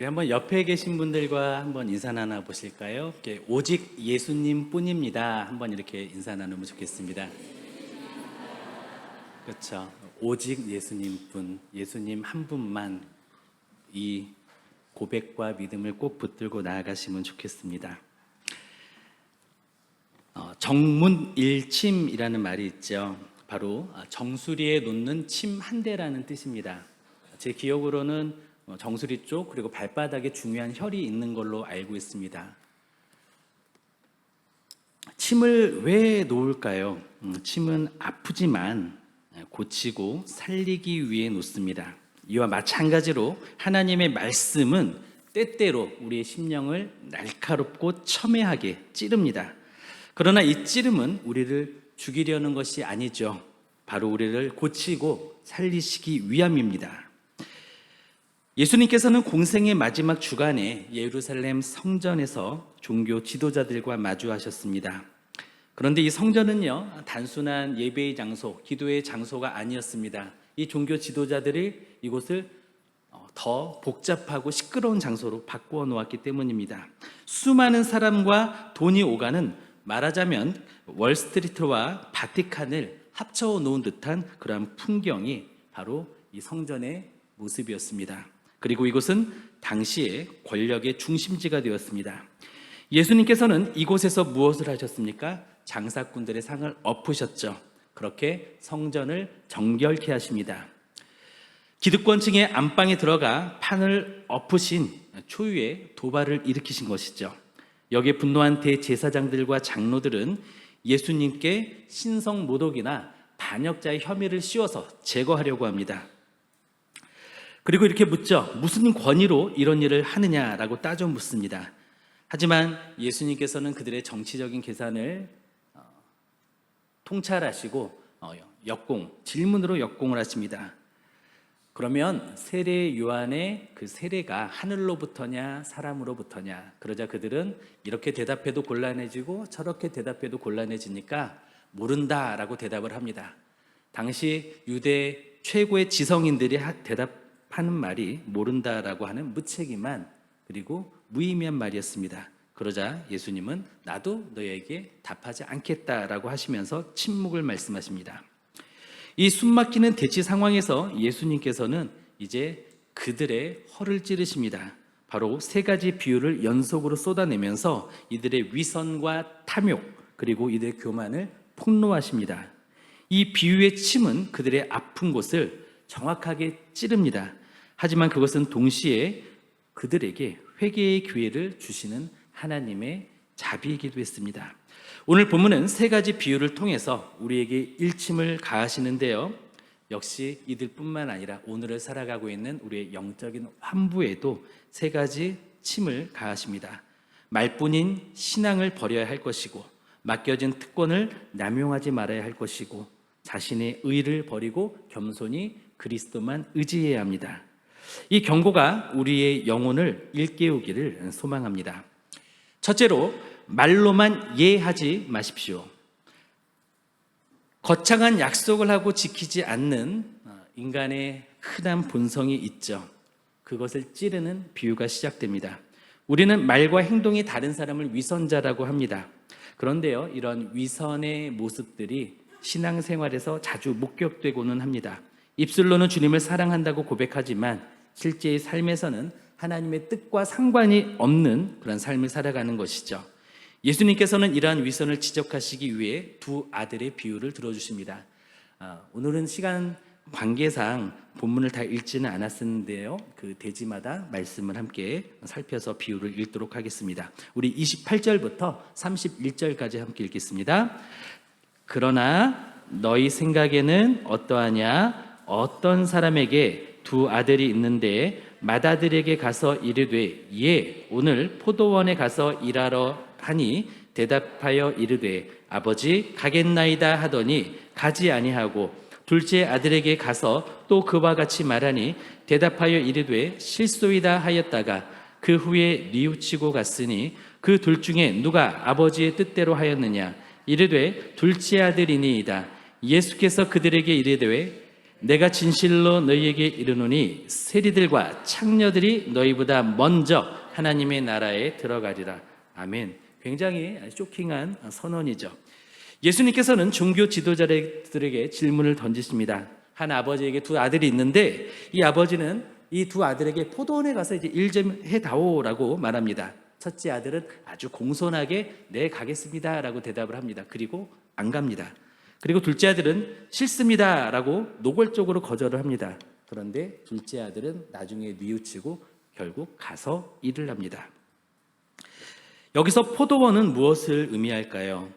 우리 한번 옆에 계신 분들과 한번 인사 나눠 보실까요? 이렇게 오직 예수님 뿐입니다. 한번 이렇게 인사 나누면 좋겠습니다. 그렇죠. 오직 예수님 뿐, 예수님 한 분만 이 고백과 믿음을 꼭 붙들고 나아가시면 좋겠습니다. 정문일침이라는 말이 있죠. 바로 정수리에 놓는 침 한 대라는 뜻입니다. 제 기억으로는 정수리 쪽 그리고 발바닥에 중요한 혈이 있는 걸로 알고 있습니다. 침을 왜 놓을까요? 침은 아프지만 고치고 살리기 위해 놓습니다. 이와 마찬가지로 하나님의 말씀은 때때로 우리의 심령을 날카롭고 첨예하게 찌릅니다. 그러나 이 찌름은 우리를 죽이려는 것이 아니죠. 바로 우리를 고치고 살리시기 위함입니다. 예수님께서는 공생의 마지막 주간에 예루살렘 성전에서 종교 지도자들과 마주하셨습니다. 그런데 이 성전은요, 단순한 예배의 장소, 기도의 장소가 아니었습니다. 이 종교 지도자들이 이곳을 더 복잡하고 시끄러운 장소로 바꾸어 놓았기 때문입니다. 수많은 사람과 돈이 오가는, 말하자면 월스트리트와 바티칸을 합쳐 놓은 듯한 그러한 풍경이 바로 이 성전의 모습이었습니다. 그리고 이곳은 당시의 권력의 중심지가 되었습니다. 예수님께서는 이곳에서 무엇을 하셨습니까? 장사꾼들의 상을 엎으셨죠. 그렇게 성전을 정결케 하십니다. 기득권층의 안방에 들어가 판을 엎으신 초유의 도발을 일으키신 것이죠. 여기에 분노한 대제사장들과 장로들은 예수님께 신성모독이나 반역자의 혐의를 씌워서 제거하려고 합니다. 그리고 이렇게 묻죠. 무슨 권위로 이런 일을 하느냐라고 따져 묻습니다. 하지만 예수님께서는 그들의 정치적인 계산을 통찰하시고 질문으로 역공을 하십니다. 그러면 세례 요한의 그 세례가 하늘로부터냐 사람으로부터냐, 그러자 그들은 이렇게 대답해도 곤란해지고 저렇게 대답해도 곤란해지니까 모른다라고 대답을 합니다. 당시 유대 최고의 지성인들이 대답하는 말이 모른다라고 하는 무책임한 그리고 무의미한 말이었습니다. 그러자 예수님은 나도 너에게 답하지 않겠다라고 하시면서 침묵을 말씀하십니다. 이 숨막히는 대치 상황에서 예수님께서는 이제 그들의 허를 찌르십니다. 바로 세 가지 비유를 연속으로 쏟아내면서 이들의 위선과 탐욕 그리고 이들의 교만을 폭로하십니다. 이 비유의 침은 그들의 아픈 곳을 정확하게 찌릅니다. 하지만 그것은 동시에 그들에게 회개의 기회를 주시는 하나님의 자비이기도 했습니다. 오늘 본문은 세 가지 비유를 통해서 우리에게 일침을 가하시는데요. 역시 이들뿐만 아니라 오늘을 살아가고 있는 우리의 영적인 환부에도 세 가지 침을 가하십니다. 말뿐인 신앙을 버려야 할 것이고, 맡겨진 특권을 남용하지 말아야 할 것이고, 자신의 의를 버리고 겸손히 그리스도만 의지해야 합니다. 이 경고가 우리의 영혼을 일깨우기를 소망합니다. 첫째로, 말로만 예하지 마십시오. 거창한 약속을 하고 지키지 않는 인간의 흔한 본성이 있죠. 그것을 찌르는 비유가 시작됩니다. 우리는 말과 행동이 다른 사람을 위선자라고 합니다. 그런데요, 이런 위선의 모습들이 신앙생활에서 자주 목격되고는 합니다. 입술로는 주님을 사랑한다고 고백하지만 실제의 삶에서는 하나님의 뜻과 상관이 없는 그런 삶을 살아가는 것이죠. 예수님께서는 이러한 위선을 지적하시기 위해 두 아들의 비유를 들어주십니다. 오늘은 시간 관계상 본문을 다 읽지는 않았는데요, 그 대지마다 말씀을 함께 살펴서 비유를 읽도록 하겠습니다. 우리 28절부터 31절까지 함께 읽겠습니다. 그러나 너희 생각에는 어떠하냐? 어떤 사람에게 두 아들이 있는데 맏아들에게 가서 이르되 예, 오늘 포도원에 가서 일하러 하니 대답하여 이르되 아버지 가겠나이다 하더니 가지 아니하고 둘째 아들에게 가서 또 그와 같이 말하니 대답하여 이르되 실소이다 하였다가 그 후에 뉘우치고 갔으니 그 둘 중에 누가 아버지의 뜻대로 하였느냐? 이르되 둘째 아들이니이다. 예수께서 그들에게 이르되 내가 진실로 너희에게 이르노니 세리들과 창녀들이 너희보다 먼저 하나님의 나라에 들어가리라. 아멘. 굉장히 쇼킹한 선언이죠. 예수님께서는 종교 지도자들에게 질문을 던지십니다. 한 아버지에게 두 아들이 있는데 이 아버지는 이 두 아들에게 포도원에 가서 이제 일 좀 해다오라고 말합니다. 첫째 아들은 아주 공손하게 네 가겠습니다 라고 대답을 합니다. 그리고 안 갑니다. 그리고 둘째 아들은 싫습니다 라고 노골적으로 거절을 합니다. 그런데 둘째 아들은 나중에 뉘우치고 결국 가서 일을 합니다. 여기서 포도원은 무엇을 의미할까요?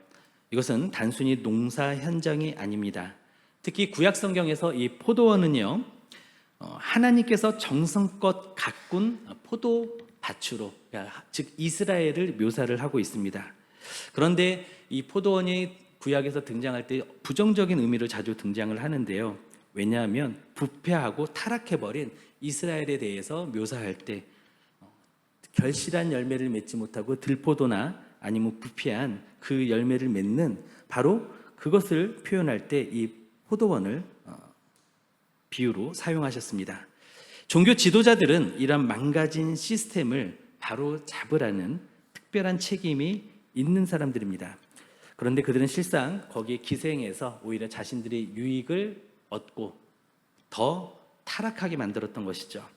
이것은 단순히 농사 현장이 아닙니다. 특히 구약 성경에서 이 포도원은요, 하나님께서 정성껏 가꾼 포도밭으로, 즉 이스라엘을 묘사를 하고 있습니다. 그런데 이 포도원이 구약에서 등장할 때 부정적인 의미로 자주 등장을 하는데요. 왜냐하면 부패하고 타락해버린 이스라엘에 대해서 묘사할 때 결실한 열매를 맺지 못하고 들포도나 아니면 부패한 그 열매를 맺는 바로 그것을 표현할 때 이 포도원을 비유로 사용하셨습니다. 종교 지도자들은 이런 망가진 시스템을 바로 잡으라는 특별한 책임이 있는 사람들입니다. 그런데 그들은 실상 거기에 기생해서 오히려 자신들의 유익을 얻고 더 타락하게 만들었던 것이죠.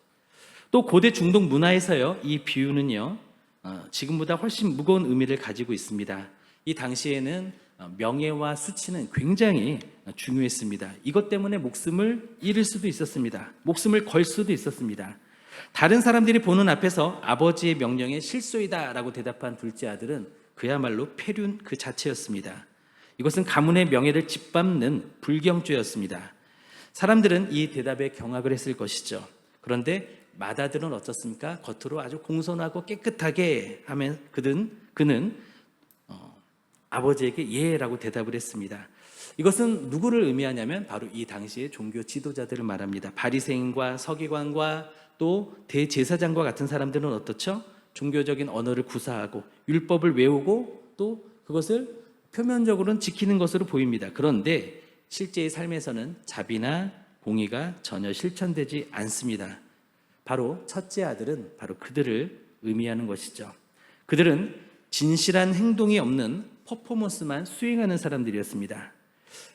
또 고대 중동 문화에서요, 이 비유는요, 지금보다 훨씬 무거운 의미를 가지고 있습니다. 이 당시에는 명예와 수치는 굉장히 중요했습니다. 이것 때문에 목숨을 잃을 수도 있었습니다. 목숨을 걸 수도 있었습니다. 다른 사람들이 보는 앞에서 아버지의 명령에 실소이다 라고 대답한 둘째 아들은 그야말로 폐륜 그 자체였습니다. 이것은 가문의 명예를 짓밟는 불경죄였습니다. 사람들은 이 대답에 경악을 했을 것이죠. 그런데 맏아들은 어떻습니까? 겉으로 아주 공손하고 깨끗하게 하면 그는 아버지에게 예라고 대답을 했습니다. 이것은 누구를 의미하냐면 바로 이 당시의 종교 지도자들을 말합니다. 바리새인과 서기관과 또 대제사장과 같은 사람들은 어떻죠? 종교적인 언어를 구사하고 율법을 외우고 또 그것을 표면적으로는 지키는 것으로 보입니다. 그런데 실제의 삶에서는 자비나 공의가 전혀 실천되지 않습니다. 바로 첫째 아들은 바로 그들을 의미하는 것이죠. 그들은 진실한 행동이 없는 퍼포먼스만 수행하는 사람들이었습니다.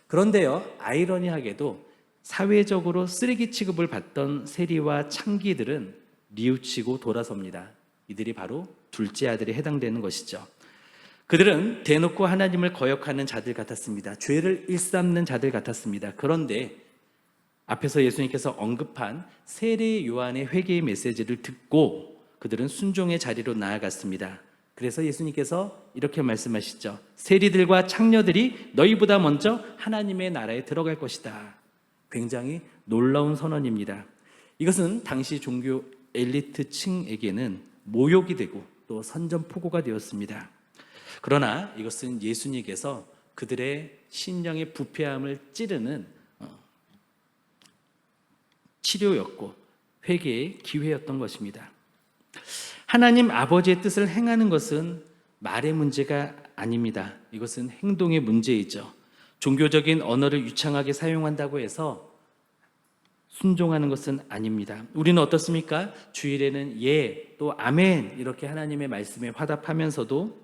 그런데요, 아이러니하게도 사회적으로 쓰레기 취급을 받던 세리와 창기들은 뉘우치고 돌아섭니다. 이들이 바로 둘째 아들에 해당되는 것이죠. 그들은 대놓고 하나님을 거역하는 자들 같았습니다. 죄를 일삼는 자들 같았습니다. 그런데 앞에서 예수님께서 언급한 세례 요한의 회개의 메시지를 듣고 그들은 순종의 자리로 나아갔습니다. 그래서 예수님께서 이렇게 말씀하시죠. 세리들과 창녀들이 너희보다 먼저 하나님의 나라에 들어갈 것이다. 굉장히 놀라운 선언입니다. 이것은 당시 종교 엘리트층에게는 모욕이 되고 또 선전포고가 되었습니다. 그러나 이것은 예수님께서 그들의 심령의 부패함을 찌르는 치료였고 회개의 기회였던 것입니다. 하나님 아버지의 뜻을 행하는 것은 말의 문제가 아닙니다. 이것은 행동의 문제이죠. 종교적인 언어를 유창하게 사용한다고 해서 순종하는 것은 아닙니다. 우리는 어떻습니까? 주일에는 예, 또 아멘 이렇게 하나님의 말씀에 화답하면서도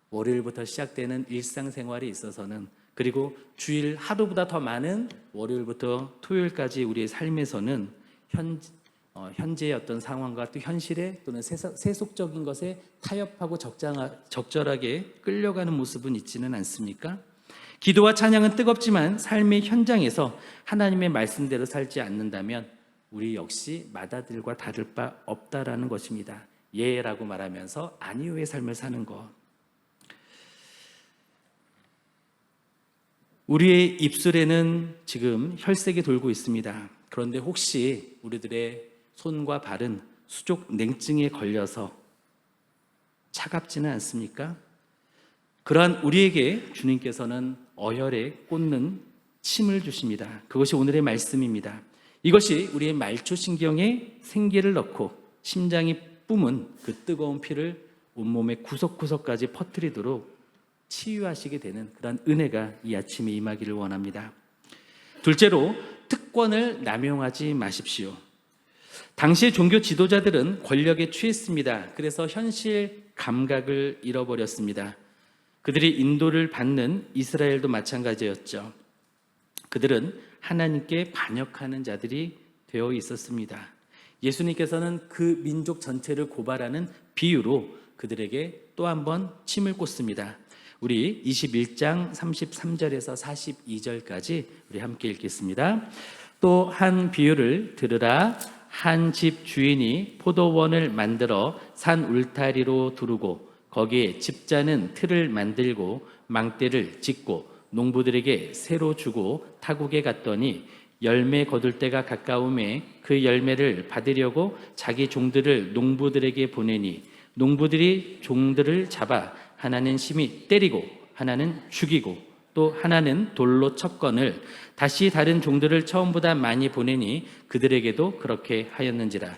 월요일부터 시작되는 일상생활에 있어서는 그리고 주일 하루보다 더 많은 월요일부터 토요일까지 우리의 삶에서는 현재의 어떤 상황과 또 현실에 또는 세속적인 것에 타협하고 적절하게 끌려가는 모습은 있지는 않습니까? 기도와 찬양은 뜨겁지만 삶의 현장에서 하나님의 말씀대로 살지 않는다면 우리 역시 맏아들과 다를 바 없다라는 것입니다. 예라고 말하면서 아니요의 삶을 사는 것. 우리의 입술에는 지금 혈색이 돌고 있습니다. 그런데 혹시 우리들의 손과 발은 수족 냉증에 걸려서 차갑지는 않습니까? 그러한 우리에게 주님께서는 어혈에 꽂는 침을 주십니다. 그것이 오늘의 말씀입니다. 이것이 우리의 말초신경에 생기를 넣고 심장이 뿜은 그 뜨거운 피를 온몸의 구석구석까지 퍼뜨리도록 치유하시게 되는 그런 은혜가 이 아침에 임하기를 원합니다. 둘째로 특권을 남용하지 마십시오. 당시의 종교 지도자들은 권력에 취했습니다. 그래서 현실 감각을 잃어버렸습니다. 그들이 인도를 받는 이스라엘도 마찬가지였죠. 그들은 하나님께 반역하는 자들이 되어 있었습니다. 예수님께서는 그 민족 전체를 고발하는 비유로 그들에게 또 한 번 침을 꽂습니다. 우리 21장 33절에서 42절까지 우리 함께 읽겠습니다. 또 한 비유를 들으라. 한 집 주인이 포도원을 만들어 산 울타리로 두르고 거기에 집자는 틀을 만들고 망대를 짓고 농부들에게 새로 주고 타국에 갔더니 열매 거둘 때가 가까움에 그 열매를 받으려고 자기 종들을 농부들에게 보내니 농부들이 종들을 잡아 하나는 심히 때리고 하나는 죽이고 또 하나는 돌로 쳤거늘 다시 다른 종들을 처음보다 많이 보내니 그들에게도 그렇게 하였는지라.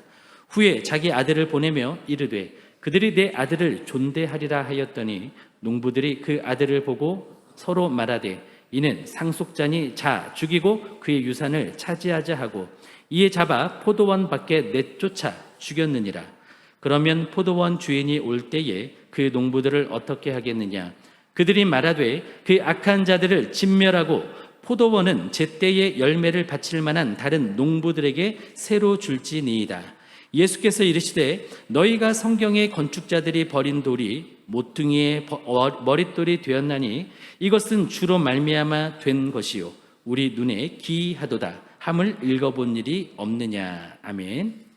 후에 자기 아들을 보내며 이르되 그들이 내 아들을 존대하리라 하였더니 농부들이 그 아들을 보고 서로 말하되 이는 상속자니 자 죽이고 그의 유산을 차지하자 하고 이에 잡아 포도원 밖에 내쫓아 죽였느니라. 그러면 포도원 주인이 올 때에 그 농부들을 어떻게 하겠느냐? 그들이 말하되 그 악한 자들을 진멸하고 포도원은 제때에 열매를 바칠 만한 다른 농부들에게 새로 줄지니이다. 예수께서 이르시되 너희가 성경의 건축자들이 버린 돌이 모퉁이의 머릿돌이 되었나니 이것은 주로 말미암아 된 것이요 우리 눈에 기이하도다 함을 읽어본 일이 없느냐. 아멘.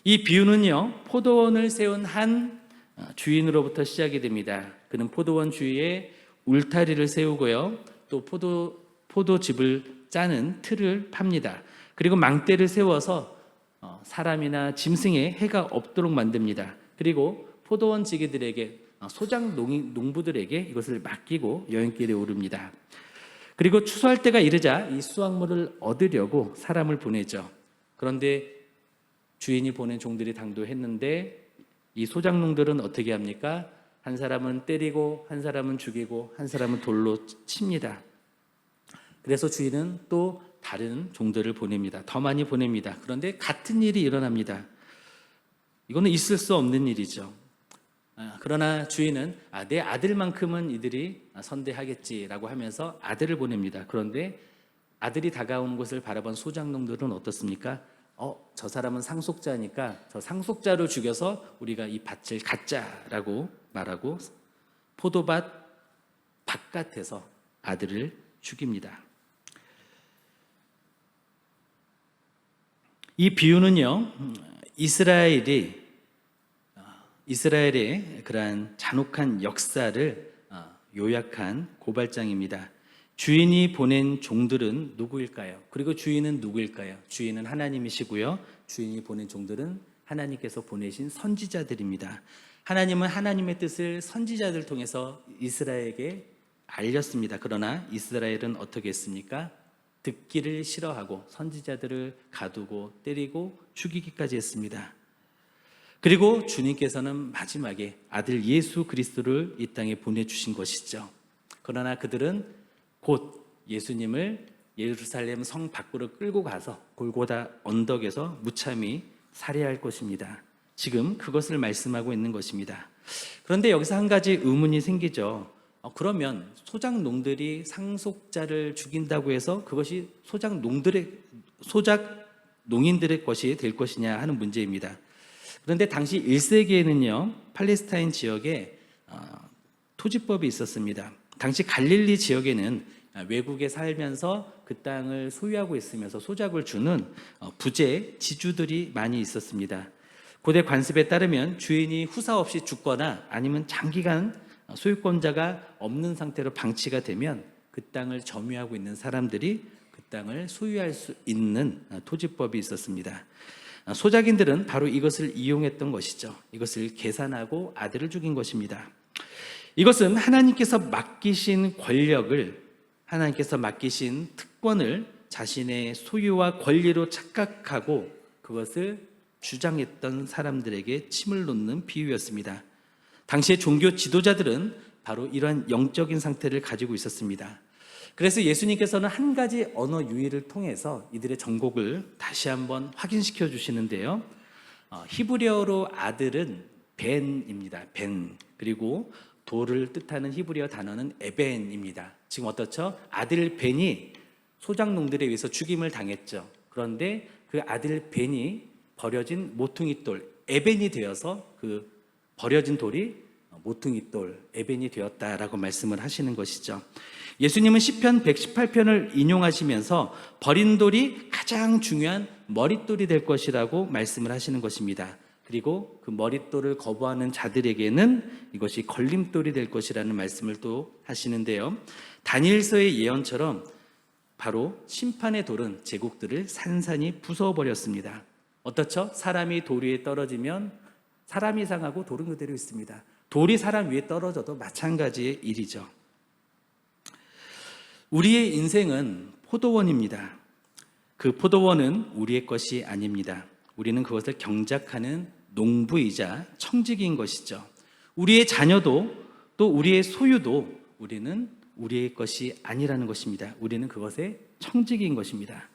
이 비유는요 포도원을 세운 한 주인으로부터 시작이 됩니다. 그는 포도원 주위에 울타리를 세우고요 또 포도즙을 짜는 틀을 팝니다. 그리고 망대를 세워서 사람이나 짐승에 해가 없도록 만듭니다. 그리고 포도원 지기들에게 소작 농부들에게 이것을 맡기고 여행길에 오릅니다. 그리고 추수할 때가 이르자 이 수확물을 얻으려고 사람을 보내죠. 그런데 주인이 보낸 종들이 당도했는데 이 소작농들은 어떻게 합니까? 한 사람은 때리고 한 사람은 죽이고 한 사람은 돌로 칩니다. 그래서 주인은 또 다른 종들을 보냅니다. 더 많이 보냅니다. 그런데 같은 일이 일어납니다. 이거는 있을 수 없는 일이죠. 그러나 주인은 내 아들만큼은 이들이 선대하겠지라고 하면서 아들을 보냅니다. 그런데 아들이 다가오는 것을 바라본 소작농들은 어떻습니까? 저 사람은 상속자니까 저 상속자로 죽여서 우리가 이 밭을 갖자라고 말하고 포도밭 바깥에서 아들을 죽입니다. 이 비유는요 이스라엘의 그러한 잔혹한 역사를 요약한 고발장입니다. 주인이 보낸 종들은 누구일까요? 그리고 주인은 누구일까요? 주인은 하나님이시고요. 주인이 보낸 종들은 하나님께서 보내신 선지자들입니다. 하나님은 하나님의 뜻을 선지자들 통해서 이스라엘에게 알렸습니다. 그러나 이스라엘은 어떻게 했습니까? 듣기를 싫어하고 선지자들을 가두고 때리고 죽이기까지 했습니다. 그리고 주님께서는 마지막에 아들 예수 그리스도를 이 땅에 보내주신 것이죠. 그러나 그들은 곧 예수님을 예루살렘 성 밖으로 끌고 가서 골고다 언덕에서 무참히 살해할 것입니다. 지금 그것을 말씀하고 있는 것입니다. 그런데 여기서 한 가지 의문이 생기죠. 그러면 소작농들이 상속자를 죽인다고 해서 그것이 소작 농인들의 것이 될 것이냐 하는 문제입니다. 그런데 당시 1세기에는요 팔레스타인 지역에 토지법이 있었습니다. 당시 갈릴리 지역에는 외국에 살면서 그 땅을 소유하고 있으면서 소작을 주는 부재 지주들이 많이 있었습니다. 고대 관습에 따르면 주인이 후사 없이 죽거나 아니면 장기간 소유권자가 없는 상태로 방치가 되면 그 땅을 점유하고 있는 사람들이 그 땅을 소유할 수 있는 토지법이 있었습니다. 소작인들은 바로 이것을 이용했던 것이죠. 이것을 계산하고 아들을 죽인 것입니다. 이것은 하나님께서 맡기신 권력을, 하나님께서 맡기신 특권을 자신의 소유와 권리로 착각하고 그것을 주장했던 사람들에게 침을 놓는 비유였습니다. 당시의 종교 지도자들은 바로 이러한 영적인 상태를 가지고 있었습니다. 그래서 예수님께서는 한 가지 언어 유희를 통해서 이들의 정곡을 다시 한번 확인시켜 주시는데요. 히브리어로 아들은 벤입니다. 벤. 그리고 돌을 뜻하는 히브리어 단어는 에벤입니다. 지금 어떻죠? 아들 벤이 소작농들에 의해서 죽임을 당했죠. 그런데 그 아들 벤이 버려진 모퉁이 돌 에벤이 되어서 그 버려진 돌이 모퉁이 돌 에벤이 되었다라고 말씀을 하시는 것이죠. 예수님은 시편 118편을 인용하시면서 버린 돌이 가장 중요한 머릿돌이 될 것이라고 말씀을 하시는 것입니다. 그리고 그 머릿돌을 거부하는 자들에게는 이것이 걸림돌이 될 것이라는 말씀을 또 하시는데요. 다니엘서의 예언처럼 바로 심판의 돌은 제국들을 산산이 부숴버렸습니다. 어떻죠? 사람이 돌 위에 떨어지면 사람이 상하고 돌은 그대로 있습니다. 돌이 사람 위에 떨어져도 마찬가지의 일이죠. 우리의 인생은 포도원입니다. 그 포도원은 우리의 것이 아닙니다. 우리는 그것을 경작하는 농부이자 청지기인 것이죠. 우리의 자녀도 또 우리의 소유도 우리는 우리의 것이 아니라는 것입니다. 우리는 그것의 청지기인 것입니다.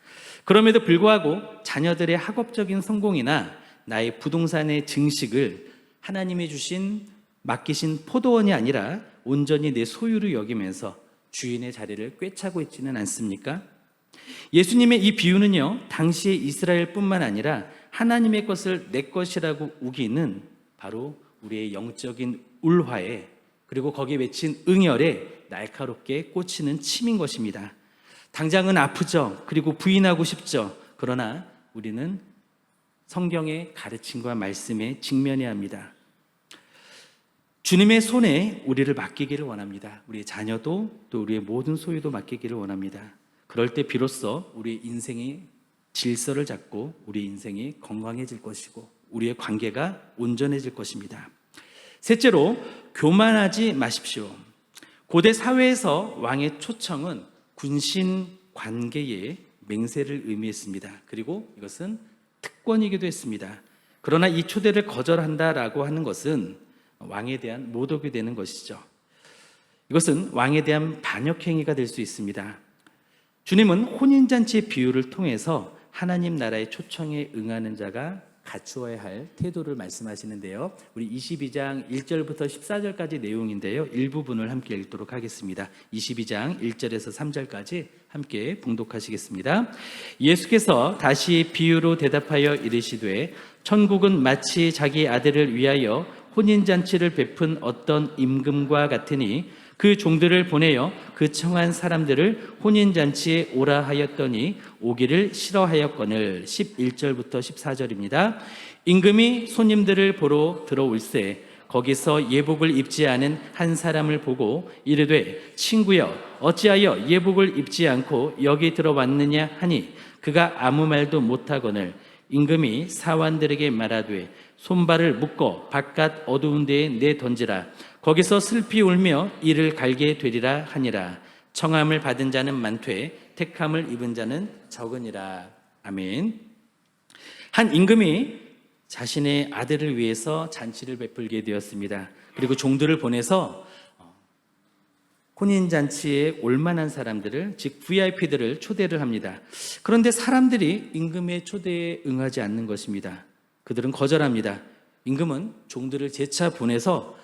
그럼에도 불구하고 자녀들의 학업적인 성공이나 나의 부동산의 증식을 하나님이 주신 맡기신 포도원이 아니라 온전히 내 소유로 여기면서 주인의 자리를 꿰차고 있지는 않습니까? 예수님의 이 비유는요, 당시의 이스라엘뿐만 아니라 하나님의 것을 내 것이라고 우기는 바로 우리의 영적인 울화에 그리고 거기에 맺힌 응열에 날카롭게 꽂히는 침인 것입니다. 당장은 아프죠. 그리고 부인하고 싶죠. 그러나 우리는 성경의 가르침과 말씀에 직면해야 합니다. 주님의 손에 우리를 맡기기를 원합니다. 우리의 자녀도 또 우리의 모든 소유도 맡기기를 원합니다. 그럴 때 비로소 우리 인생이 질서를 잡고 우리 인생이 건강해질 것이고 우리의 관계가 온전해질 것입니다. 셋째로, 교만하지 마십시오. 고대 사회에서 왕의 초청은 군신 관계의 맹세를 의미했습니다. 그리고 이것은 특권이기도 했습니다. 그러나 이 초대를 거절한다라고 하는 것은 왕에 대한 모독이 되는 것이죠. 이것은 왕에 대한 반역행위가 될 수 있습니다. 주님은 혼인잔치의 비유를 통해서 하나님 나라의 초청에 응하는 자가 갖추어야 할 태도를 말씀하시는데요. 우리 22장 1절부터 14절까지 내용인데요. 일부분을 함께 읽도록 하겠습니다. 22장 1절에서 3절까지 함께 봉독하시겠습니다. 예수께서 다시 비유로 대답하여 이르시되 천국은 마치 자기 아들을 위하여 혼인잔치를 베푼 어떤 임금과 같으니 그 종들을 보내어 그 청한 사람들을 혼인잔치에 오라 하였더니 오기를 싫어하였거늘. 11절부터 14절입니다. 임금이 손님들을 보러 들어올세 거기서 예복을 입지 않은 한 사람을 보고 이르되 친구여 어찌하여 예복을 입지 않고 여기 들어왔느냐 하니 그가 아무 말도 못하거늘 임금이 사환들에게 말하되 손발을 묶어 바깥 어두운 데에 내던지라. 거기서 슬피 울며 이를 갈게 되리라 하니라. 청함을 받은 자는 많되 택함을 입은 자는 적으니라. 아멘. 한 임금이 자신의 아들을 위해서 잔치를 베풀게 되었습니다. 그리고 종들을 보내서 혼인잔치에 올만한 사람들을, 즉 VIP들을 초대를 합니다. 그런데 사람들이 임금의 초대에 응하지 않는 것입니다. 그들은 거절합니다. 임금은 종들을 재차 보내서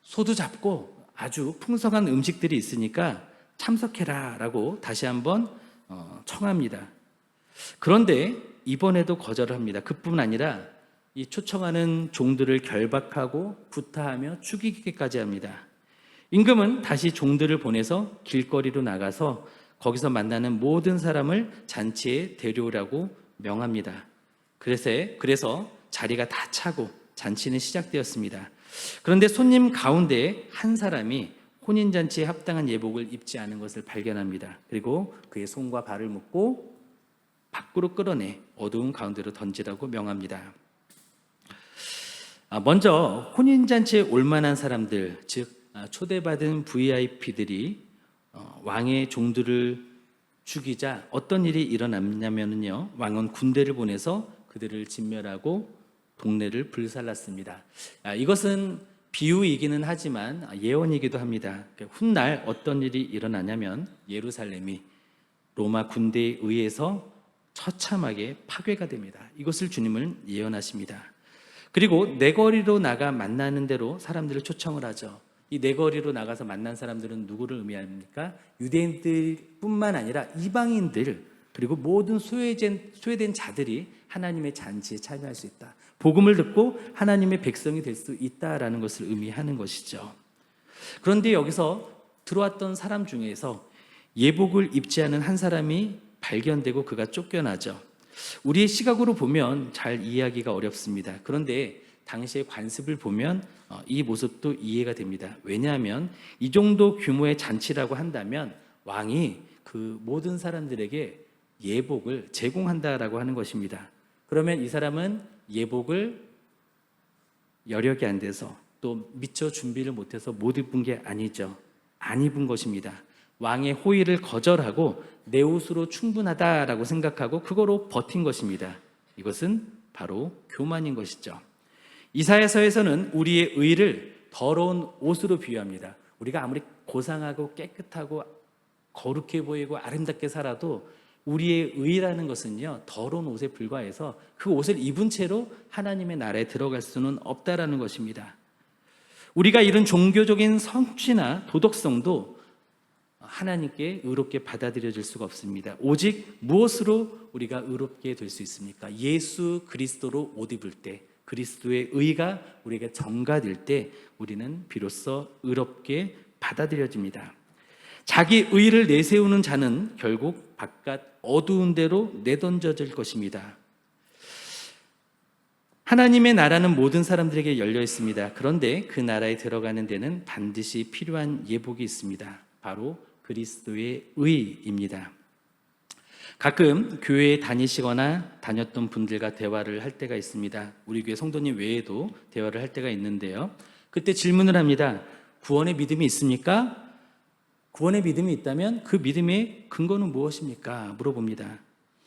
소도 잡고 아주 풍성한 음식들이 있으니까 참석해라 라고 다시 한번 청합니다. 그런데 이번에도 거절을 합니다. 그뿐 아니라 이 초청하는 종들을 결박하고 구타하며 죽이기까지 합니다. 임금은 다시 종들을 보내서 길거리로 나가서 거기서 만나는 모든 사람을 잔치에 데려오라고 명합니다. 그래서 자리가 다 차고 잔치는 시작되었습니다. 그런데 손님 가운데 한 사람이 혼인잔치에 합당한 예복을 입지 않은 것을 발견합니다. 그리고 그의 손과 발을 묶고 밖으로 끌어내 어두운 가운데로 던지라고 명합니다. 먼저 혼인잔치에 올만한 사람들, 즉 초대받은 VIP들이 왕의 종들을 죽이자 어떤 일이 일어났냐면요, 왕은 군대를 보내서 그들을 진멸하고 동네를 불살랐습니다. 이것은 비유이기는 하지만 예언이기도 합니다. 훗날 어떤 일이 일어나냐면 예루살렘이 로마 군대에 의해서 처참하게 파괴가 됩니다. 이것을 주님은 예언하십니다. 그리고 내거리로 나가 만나는 대로 사람들을 초청을 하죠. 이 내거리로 나가서 만난 사람들은 누구를 의미합니까? 유대인들뿐만 아니라 이방인들, 그리고 모든 소외된 자들이 하나님의 잔치에 참여할 수 있다. 복음을 듣고 하나님의 백성이 될 수 있다라는 것을 의미하는 것이죠. 그런데 여기서 들어왔던 사람 중에서 예복을 입지 않은 한 사람이 발견되고 그가 쫓겨나죠. 우리의 시각으로 보면 잘 이해하기가 어렵습니다. 그런데 당시의 관습을 보면 이 모습도 이해가 됩니다. 왜냐하면 이 정도 규모의 잔치라고 한다면 왕이 그 모든 사람들에게 예복을 제공한다라고 하는 것입니다. 그러면 이 사람은 예복을 여력이 안 돼서 또 미처 준비를 못해서 못 입은 게 아니죠. 안 입은 것입니다. 왕의 호의를 거절하고 내 옷으로 충분하다라고 생각하고 그거로 버틴 것입니다. 이것은 바로 교만인 것이죠. 이사야서에서는 우리의 의를 더러운 옷으로 비유합니다. 우리가 아무리 고상하고 깨끗하고 거룩해 보이고 아름답게 살아도 우리의 의라는 것은요, 더러운 옷에 불과해서 그 옷을 입은 채로 하나님의 나라에 들어갈 수는 없다라는 것입니다. 우리가 이런 종교적인 성취나 도덕성도 하나님께 의롭게 받아들여질 수가 없습니다. 오직 무엇으로 우리가 의롭게 될 수 있습니까? 예수 그리스도로 옷 입을 때, 그리스도의 의가 우리에게 전가될 때 우리는 비로소 의롭게 받아들여집니다. 자기 의를 내세우는 자는 결국 바깥 어두운 데로 내던져질 것입니다. 하나님의 나라는 모든 사람들에게 열려 있습니다. 그런데 그 나라에 들어가는 데는 반드시 필요한 예복이 있습니다. 바로 그리스도의 의입니다. 가끔 교회에 다니시거나 다녔던 분들과 대화를 할 때가 있습니다. 우리 교회 성도님 외에도 대화를 할 때가 있는데요. 그때 질문을 합니다. 구원의 믿음이 있습니까? 구원의 믿음이 있다면 그 믿음의 근거는 무엇입니까? 물어봅니다.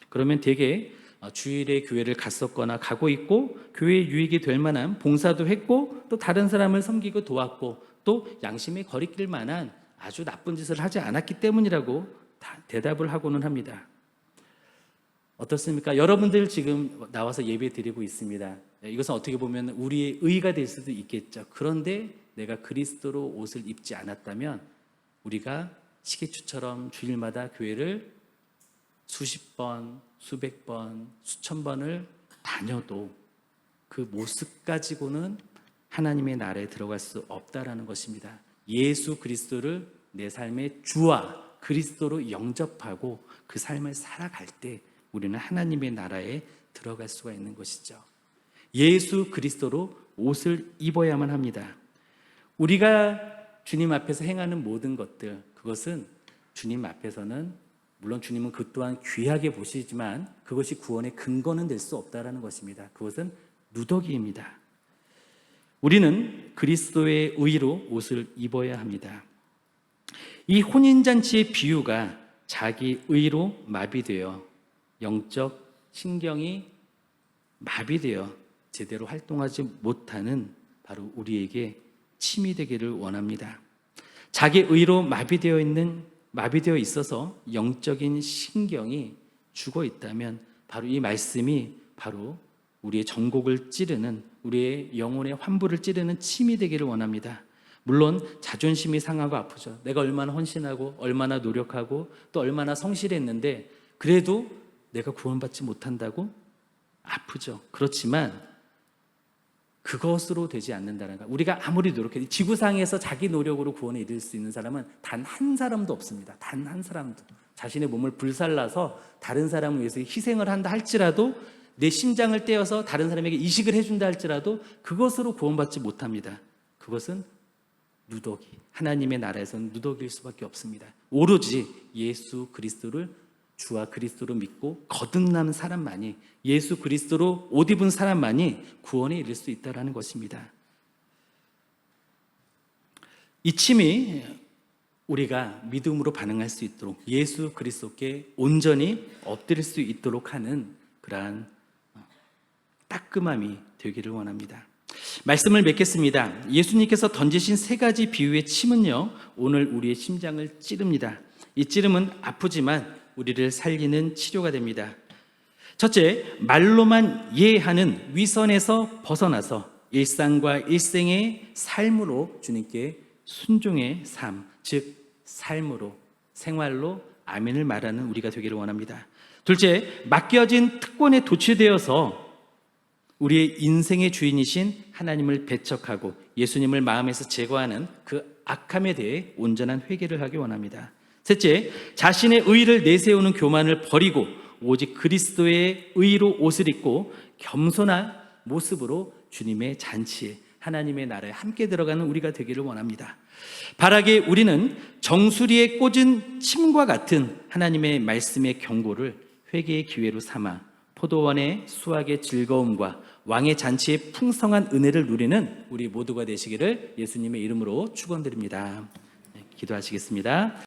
그러면 대개 주일에 교회를 갔었거나 가고 있고 교회에 유익이 될 만한 봉사도 했고 또 다른 사람을 섬기고 도왔고 또 양심에 거리낄 만한 아주 나쁜 짓을 하지 않았기 때문이라고 대답을 하고는 합니다. 어떻습니까? 여러분들 지금 나와서 예배 드리고 있습니다. 이것은 어떻게 보면 우리의 의가 될 수도 있겠죠. 그런데 내가 그리스도로 옷을 입지 않았다면 우리가 시계추처럼 주일마다 교회를 수십 번, 수백 번, 수천 번을 다녀도 그 모습 가지고는 하나님의 나라에 들어갈 수 없다라는 것입니다. 예수 그리스도를 내 삶의 주와 그리스도로 영접하고 그 삶을 살아갈 때 우리는 하나님의 나라에 들어갈 수가 있는 것이죠. 예수 그리스도로 옷을 입어야만 합니다. 우리가 주님 앞에서 행하는 모든 것들, 그것은 주님 앞에서는 물론 주님은 그 또한 귀하게 보시지만 그것이 구원의 근거는 될 수 없다라는 것입니다. 그것은 누더기입니다. 우리는 그리스도의 의로 옷을 입어야 합니다. 이 혼인잔치의 비유가 자기 의로 마비되어 영적 신경이 마비되어 제대로 활동하지 못하는 바로 우리에게 침이 되기를 원합니다. 자기 의로 마비되어 있어서 영적인 신경이 죽어 있다면 바로 이 말씀이 바로 우리의 전곡을 찌르는, 우리의 영혼의 환부를 찌르는 침이 되기를 원합니다. 물론 자존심이 상하고 아프죠. 내가 얼마나 헌신하고 얼마나 노력하고 또 얼마나 성실했는데 그래도 내가 구원받지 못한다고 아프죠. 그렇지만 그것으로 되지 않는다는 것. 우리가 아무리 노력해도 지구상에서 자기 노력으로 구원에 이를 수 있는 사람은 단 한 사람도 없습니다. 단 한 사람도. 자신의 몸을 불살라서 다른 사람을 위해서 희생을 한다 할지라도 내 심장을 떼어서 다른 사람에게 이식을 해준다 할지라도 그것으로 구원받지 못합니다. 그것은 누더기. 하나님의 나라에서는 누더기일 수밖에 없습니다. 오로지 예수 그리스도를 주와 그리스도로 믿고 거듭난 사람만이, 예수 그리스도로 옷 입은 사람만이 구원에 이를 수 있다는 것입니다. 이 침이 우리가 믿음으로 반응할 수 있도록 예수 그리스도께 온전히 엎드릴 수 있도록 하는 그러한 따끔함이 되기를 원합니다. 말씀을 맺겠습니다. 예수님께서 던지신 세 가지 비유의 침은요, 오늘 우리의 심장을 찌릅니다. 이 찌름은 아프지만 우리를 살리는 치료가 됩니다. 첫째, 말로만 이해하는 위선에서 벗어나서 일상과 일생의 삶으로 주님께 순종의 삶, 즉 삶으로, 생활로 아멘을 말하는 우리가 되기를 원합니다. 둘째, 맡겨진 특권에 도취되어서 우리의 인생의 주인이신 하나님을 배척하고 예수님을 마음에서 제거하는 그 악함에 대해 온전한 회개를 하기 원합니다. 셋째, 자신의 의를 내세우는 교만을 버리고 오직 그리스도의 의로 옷을 입고 겸손한 모습으로 주님의 잔치에, 하나님의 나라에 함께 들어가는 우리가 되기를 원합니다. 바라게 우리는 정수리에 꽂은 침과 같은 하나님의 말씀의 경고를 회개의 기회로 삼아 포도원의 수확의 즐거움과 왕의 잔치의 풍성한 은혜를 누리는 우리 모두가 되시기를 예수님의 이름으로 축원드립니다. 기도하시겠습니다.